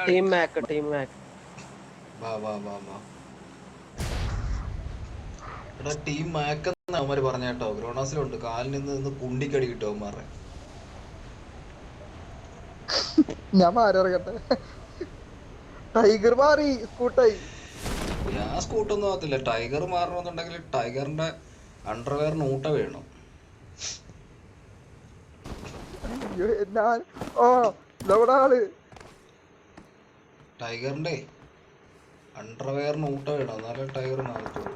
Team മാക്ക് എടാ team മാക്കെന്ന് അവന്മാര് പറഞ്ഞ കേട്ടോ. ഗ്രോണോസിലുണ്ട്. കാലിൽ നിന്ന് കുണ്ടിക്കടി കിട്ടും അവന്മാരെ. ഞാൻ മാറിറങ്ങട്ടെ. ടൈഗർ മാറി സ്കൂട്ടായി. ഞാൻ സ്കൂട്ടൊന്നും ആകത്തില്ല. ടൈഗർ മാറണമെന്നുണ്ടെങ്കിൽ ടൈഗറിന്റെ അണ്ടർവെയറിന് ഊട്ട വീഴണം. ടൈഗറിന്റെ അണ്ടർവെയറിന് ഊട്ട വീഴണം, എന്നാലേ ടൈഗർ മാറത്തുള്ളൂ.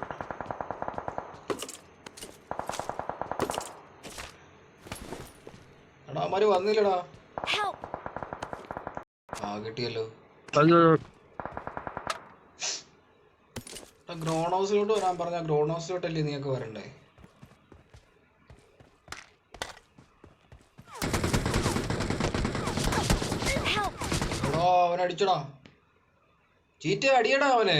എടാ അവന്മാര് വന്നില്ലടാ. ആ കിട്ടിയല്ലോ. ഗ്രോൺ ഹൗസിലോട്ട് വരാൻ പറഞ്ഞ ഗ്രോൺ ഹൗസിലോട്ടല്ലേ നീയൊക്കെ വരണ്ടേ? എടാ അവനടിച്ചടാ. ചീറ്റ അടിയടാ അവനെ.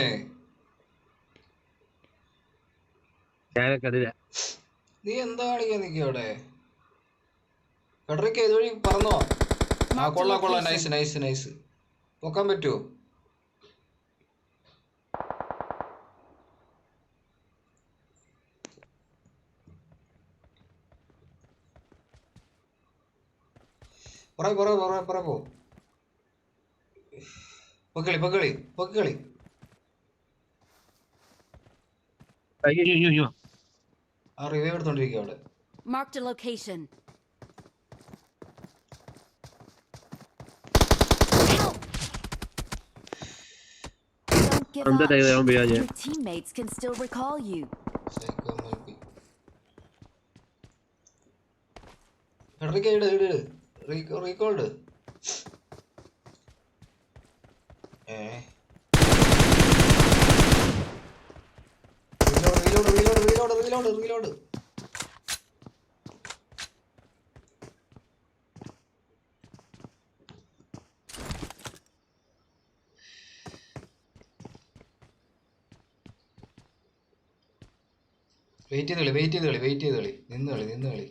നീ എന്താ കാണിക്കാൻ നിക്ക അവിടെ? ഫെഡറിക്ക ഇതുവഴി പറഞ്ഞോ? ആ കൊള്ളാം. നൈസ്. പൊക്കാൻ പറ്റുമോ? പറ പോ. പൊക്കളി. ആ റിവൈവ് എടുത്തോണ്ടിരിക്കുക അവിടെ. Marked a location. Don't give up. Your teammates can still recall you. ഫെഡറിക്ക ഇട് റീകോൾഡ്. റീലോഡ്. വെയിറ്റ് ചെയ്ത് കളി. നിന്ന് കളി.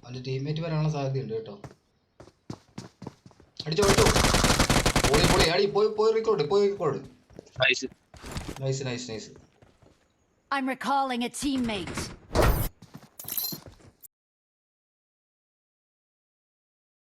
അവന്റെ ടീംമേറ്റ് വരാനുള്ള സാധ്യതയുണ്ട് കേട്ടോ. അടിച്ചോ. പോയി അടി. പോയി recalled. Nice. I'm recalling a teammate.